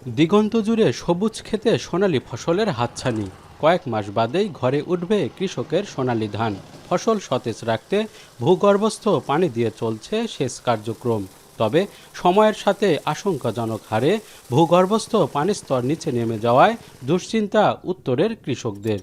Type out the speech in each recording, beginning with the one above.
দিগন্ত জুড়ে সবুজ ক্ষেতে সোনালী ফসলের হাতছানি। কয়েক মাস বাদেই ঘরে উঠবে কৃষকের সোনালী ধান। ফসল সতেজ রাখতে ভূগর্ভস্থ পানি দিয়ে চলছে সেচ কার্যক্রম। তবে সময়ের সাথে আশঙ্কাজনক হারে ভূগর্ভস্থ পানির স্তর নিচে নেমে যাওয়ায় দুশ্চিন্তা উত্তরের কৃষকদের।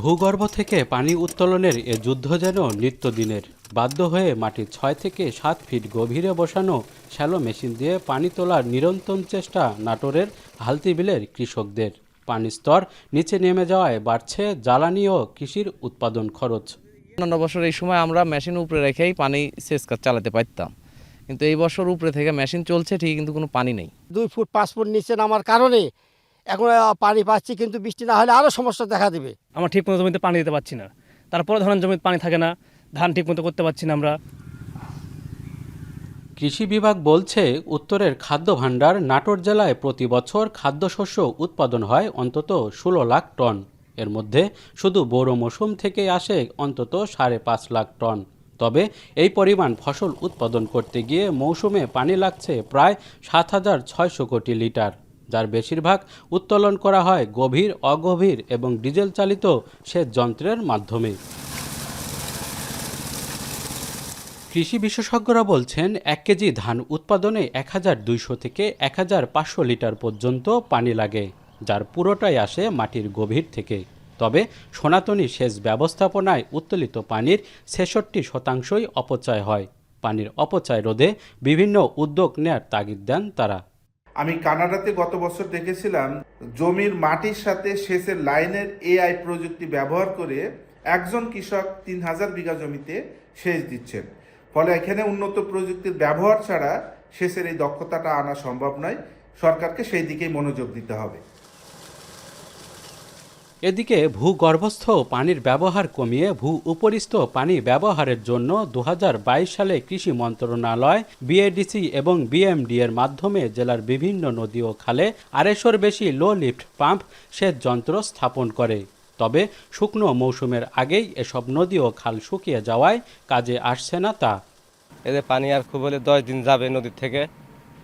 ভূগর্ভ থেকে পানি উত্তোলনের এ যুদ্ধ যেন নিত্যদিনের। বাধ্য হয়ে মাটির ৬ থেকে ৭ ফিট গভীরে বসানো শ্যালো মেশিন দিয়ে পানি তোলার নিরন্তর চেষ্টা নাটোরের হালতিবিলের কৃষকদের। পানির স্তর নিচে নেমে যাওয়ায় বাড়ছে জ্বালানি ও কৃষির উৎপাদন খরচ। অন্যান্য বছর এই সময় আমরা মেশিন উপরে রেখেই পানি সেচ কাজ চালাতে পারতাম, কিন্তু এই বছর উপরে থেকে মেশিন চলছে ঠিক, কিন্তু কোনো পানি নেই। 2 ফুট 5 ফুট নিচে নামার কারণে এখন পানি পাচ্ছি, কিন্তু বৃষ্টি না হলে আরও সমস্যা দেখা দেবে। আমরা ঠিক মতো জমিতে পানি দিতে পারছি না, তারপরে ধরেন জমিতে পানি থাকে না, ধান ঠিক মতো করতে পারছি না আমরা। কৃষি বিভাগ বলছে, উত্তরের খাদ্য ভাণ্ডার নাটোর জেলায় প্রতি বছর খাদ্যশস্য উৎপাদন হয় অন্তত 16 লাখ টন। এর মধ্যে শুধু বোরো মৌসুম থেকেই আসে অন্তত 5.5 লাখ টন। তবে এই পরিমাণ ফসল উৎপাদন করতে গিয়ে মৌসুমে পানি লাগছে প্রায় 7,600 কোটি লিটার, যার বেশিরভাগ উত্তোলন করা হয় গভীর, অগভীর এবং ডিজেল চালিত সেচ যন্ত্রের মাধ্যমে। কৃষি বিশেষজ্ঞরা বলছেন, 1 কেজি ধান উৎপাদনে 1200 থেকে 1500 লিটার পর্যন্ত পানি লাগে, যার পুরোটাই আসে মাটির গভীর থেকে। তবে সনাতনী সেচ ব্যবস্থাপনায় উত্তোলিত পানির 66% অপচয় হয়। পানির অপচয় রোধে বিভিন্ন উদ্যোগ নেয়ার তাগিদ দেন তারা। আমি কানাডাতে গত বছর দেখেছিলাম, জমির মাটির সাথে সেচের লাইনের এআই প্রযুক্তি ব্যবহার করে একজন কৃষক 3000 বিঘা জমিতে সেচ দিচ্ছেন। ফলে এখানে উন্নত প্রযুক্তির ব্যবহার ছাড়া সেচের এই দক্ষতাটা আনা সম্ভব নয়। সরকারকে সেই দিকেই মনোযোগ দিতে হবে। এদিকে ভূগর্ভস্থ পানির ব্যবহার কমিয়ে ভূ উপরিস্থ পানি ব্যবহারের জন্য 2022 সালে কৃষি মন্ত্রণালয়, বিএডিসি এবং বিএমডি এর মাধ্যমে জেলার বিভিন্ন নদী ও খালে 250-র বেশি লো লিফট পাম্প সেচ যন্ত্র স্থাপন করে। তবে শুকনো মৌসুমের আগেই এসব নদী ও খাল শুকিয়ে যাওয়ায় কাজে আসছে না তা। এদের পানি আর খুব হলে 10 দিন যাবে নদীর থেকে,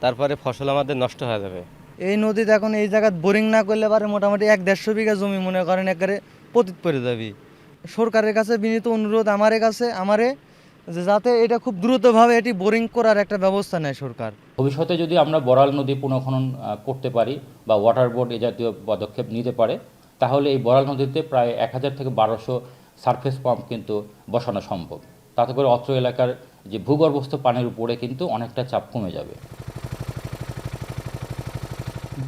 তারপরে ফসল আমাদের নষ্ট হয়ে যাবে। এই নদীতে এখন এই জায়গায় বোরিং না করলে পারে মোটামুটি 1-150 বিঘা জমি মনে করেন একেবারে পতিত পড়ে যাবে। সরকারের কাছে বিনীত অনুরোধ আমারে যে যাতে এটা খুব দ্রুতভাবে এটি বোরিং করার একটা ব্যবস্থা নেয় সরকার। ভবিষ্যতে যদি আমরা বড়াল নদী পুনঃখনন করতে পারি বা ওয়াটার বোর্ড এ জাতীয় পদক্ষেপ নিতে পারে, তাহলে এই বড়াল নদীতে প্রায় 1000 থেকে 1200 সারফেস পাম্প কিন্তু বসানো সম্ভব। তাতে করে অত্র এলাকার যে ভূগর্ভস্থ পানির উপরে কিন্তু অনেকটা চাপ কমে যাবে।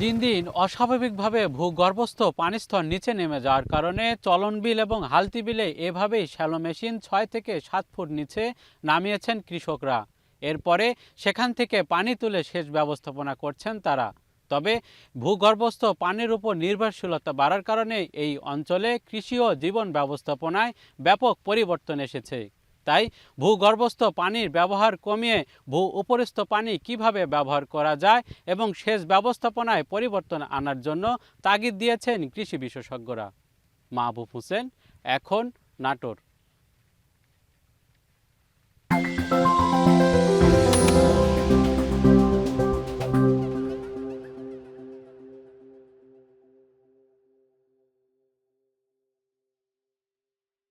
দিন দিন অস্বাভাবিকভাবে ভূগর্ভস্থ পানিস্তর নিচে নেমে যাওয়ার কারণে চলনবিল এবং হালতিবিলে এভাবেই শ্যালো মেশিন 6 থেকে 7 ফুট নিচে নামিয়েছেন কৃষকরা। এরপরে সেখান থেকে পানি তুলে সেচ ব্যবস্থাপনা করছেন তারা। তবে ভূগর্ভস্থ পানির উপর নির্ভরশীলতা বাড়ার কারণে এই অঞ্চলে কৃষি ও জীবন ব্যবস্থাপনায় ব্যাপক পরিবর্তন এসেছে। তাই ভূগর্ভস্থ পানির ব্যবহার কমিয়ে ভূ উপরিস্থ পানি কিভাবে ব্যবহার করা যায় এবং সেচ ব্যবস্থাপনায় পরিবর্তন আনার জন্য তাগিদ দিয়েছেন কৃষি বিশেষজ্ঞরা। মাহবুব হোসেন, এখন, নাটোর।